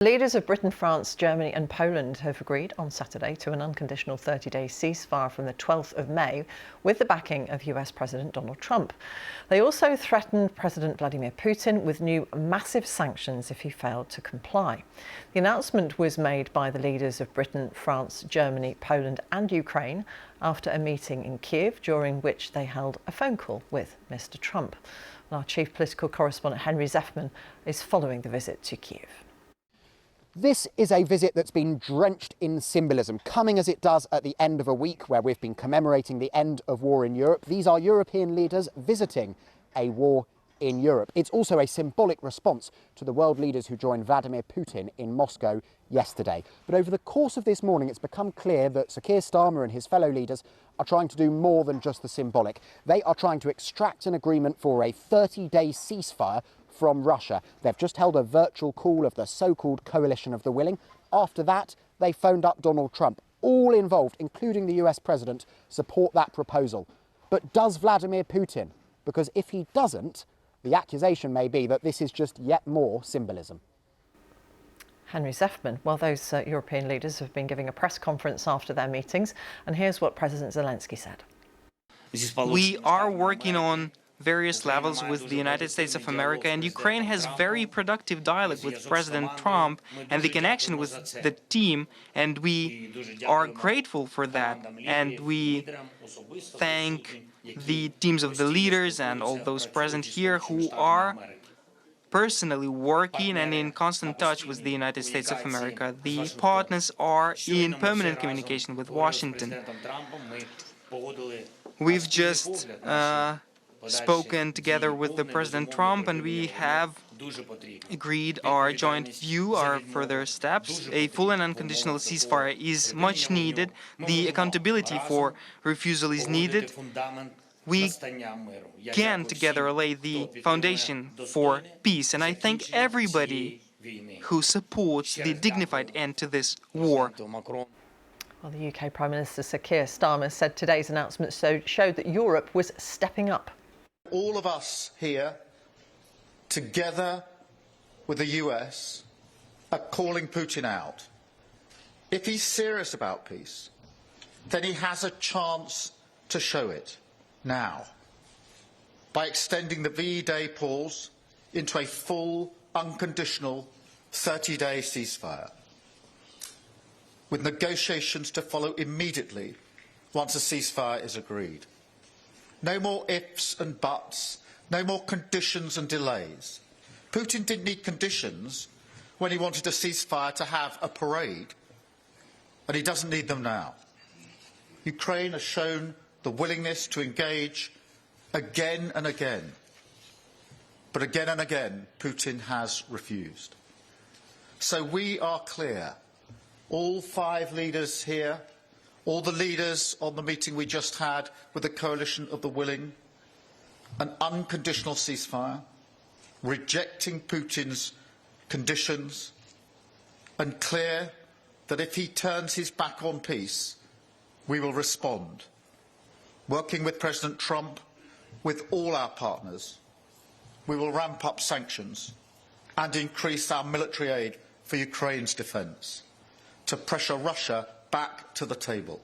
Leaders of Britain, France, Germany and Poland have agreed on Saturday to an unconditional 30-day ceasefire from the 12th of May with the backing of US President Donald Trump. They also threatened President Vladimir Putin with new massive sanctions if he failed to comply. The announcement was made by the leaders of Britain, France, Germany, Poland and Ukraine after a meeting in Kyiv, during which they held a phone call with Mr. Trump. Our chief political correspondent Henry Zeffman is following the visit to Kyiv. This is a visit that's been drenched in symbolism, coming as it does at the end of a week where we've been commemorating the end of war in Europe. These are European leaders visiting a war in Europe. It's also a symbolic response to the world leaders who joined Vladimir Putin in Moscow yesterday. But over the course of this morning, it's become clear that Sir Keir Starmer and his fellow leaders are trying to do more than just the symbolic. They are trying to extract an agreement for a 30-day ceasefire from Russia. They've just held a virtual call of the so-called coalition of the willing. After that, they phoned up Donald Trump. All involved, including the US president, support that proposal. But does Vladimir Putin? Because if he doesn't, the accusation may be that this is just yet more symbolism. Henry Zeffman. Well, those European leaders have been giving a press conference after their meetings, and here's what President Zelensky said. We are working on various levels with the United States of America, and Ukraine has very productive dialogue with President Trump and the connection with the team, and we are grateful for that, and we thank the teams of the leaders and all those present here who are personally working and in constant touch with the United States of America. The partners are in permanent communication with Washington. We've just spoken together with the President Trump, and we have agreed our joint view, our further steps. A full and unconditional ceasefire is much needed. The accountability for refusal is needed. We can together lay the foundation for peace, and I thank everybody who supports the dignified end to this war. Well, the UK Prime Minister Sir Keir Starmer said today's announcement showed that Europe was stepping up. All of us here, together with the US, are calling Putin out. If he's serious about peace, then he has a chance to show it now by extending the VE-Day pause into a full, unconditional 30-day ceasefire, with negotiations to follow immediately once a ceasefire is agreed. No more ifs and buts, no more conditions and delays. Putin didn't need conditions when he wanted a ceasefire to have a parade, and he doesn't need them now. Ukraine has shown the willingness to engage again and again, but again and again Putin has refused. So we are clear, all 5 leaders here, all the leaders on the meeting we just had with the coalition of the willing, an unconditional ceasefire, rejecting Putin's conditions, and clear that if he turns his back on peace, we will respond, working with President Trump, with all our partners. We will ramp up sanctions and increase our military aid for Ukraine's defence to pressure Russia back to the table.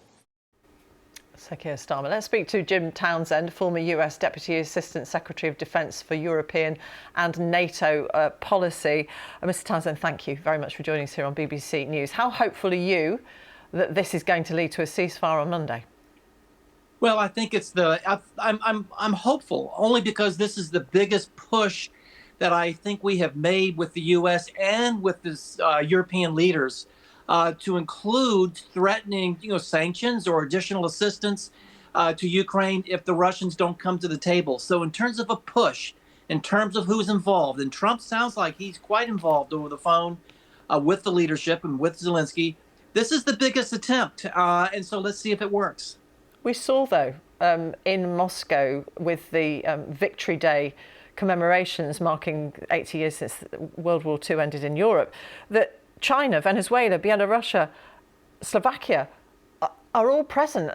Sir Keir Starmer. Let's speak to Jim Townsend, former US Deputy Assistant Secretary of Defence for European and NATO policy. Mr. Townsend, thank you very much for joining us here on BBC News. How hopeful are you that this is going to lead to a ceasefire on Monday? Well, I think it's I'm hopeful only because this is the biggest push that I think we have made with the U.S. and with this European leaders to include threatening, sanctions or additional assistance to Ukraine if the Russians don't come to the table. So in terms of a push, in terms of who's involved, and Trump sounds like he's quite involved over the phone with the leadership and with Zelensky, this is the biggest attempt. And so let's see if it works. We saw, though, in Moscow with the Victory Day commemorations marking 80 years since World War II ended in Europe, that China, Venezuela, Belarus, Slovakia are all present.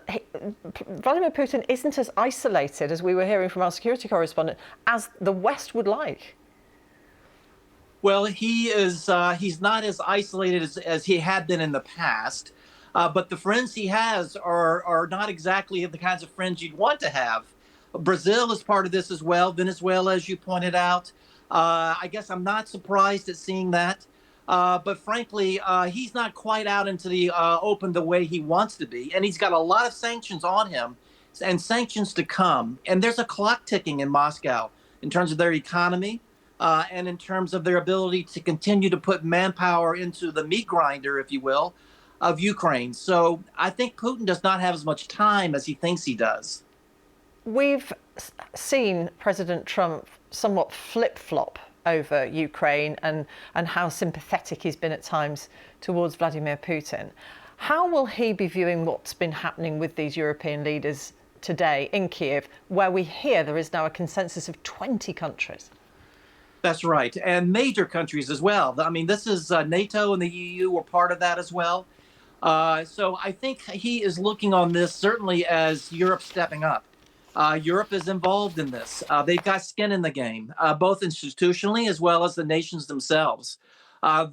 Vladimir Putin isn't as isolated, as we were hearing from our security correspondent, as the West would like. Well, he's not as isolated as he had been in the past, but the friends he has are not exactly the kinds of friends you'd want to have. Brazil is part of this as well. Venezuela, as you pointed out. I guess I'm not surprised at seeing that. But frankly, he's not quite out into the open the way he wants to be. And he's got a lot of sanctions on him and sanctions to come. And there's a clock ticking in Moscow in terms of their economy and in terms of their ability to continue to put manpower into the meat grinder, if you will, of Ukraine. So I think Putin does not have as much time as he thinks he does. We've seen President Trump somewhat flip-flop over Ukraine and how sympathetic he's been at times towards Vladimir Putin. How will he be viewing what's been happening with these European leaders today in Kyiv, where we hear there is now a consensus of 20 countries? That's right. And major countries as well. I mean, this is NATO and the EU were part of that as well. So I think he is looking on this certainly as Europe stepping up. Europe is involved in this. They've got skin in the game, both institutionally as well as the nations themselves.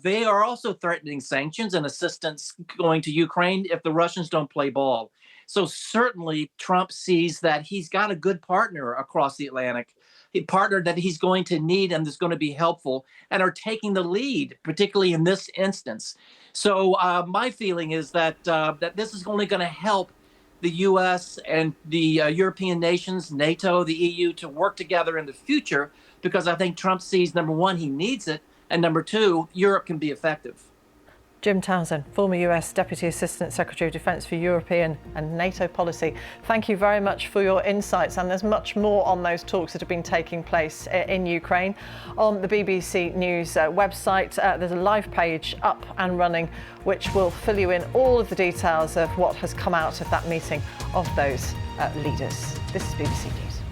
They are also threatening sanctions and assistance going to Ukraine if the Russians don't play ball. So certainly Trump sees that he's got a good partner across the Atlantic, a partner that he's going to need and is going to be helpful and are taking the lead, particularly in this instance. So my feeling is that that this is only going to help the U.S. and the European nations, NATO, the EU, to work together in the future, because I think Trump sees, number one, he needs it, and number two, Europe can be effective. Jim Townsend, former US Deputy Assistant Secretary of Defence for European and NATO policy. Thank you very much for your insights, and there's much more on those talks that have been taking place in Ukraine. On the BBC News website, there's a live page up and running which will fill you in all of the details of what has come out of that meeting of those leaders. This is BBC News.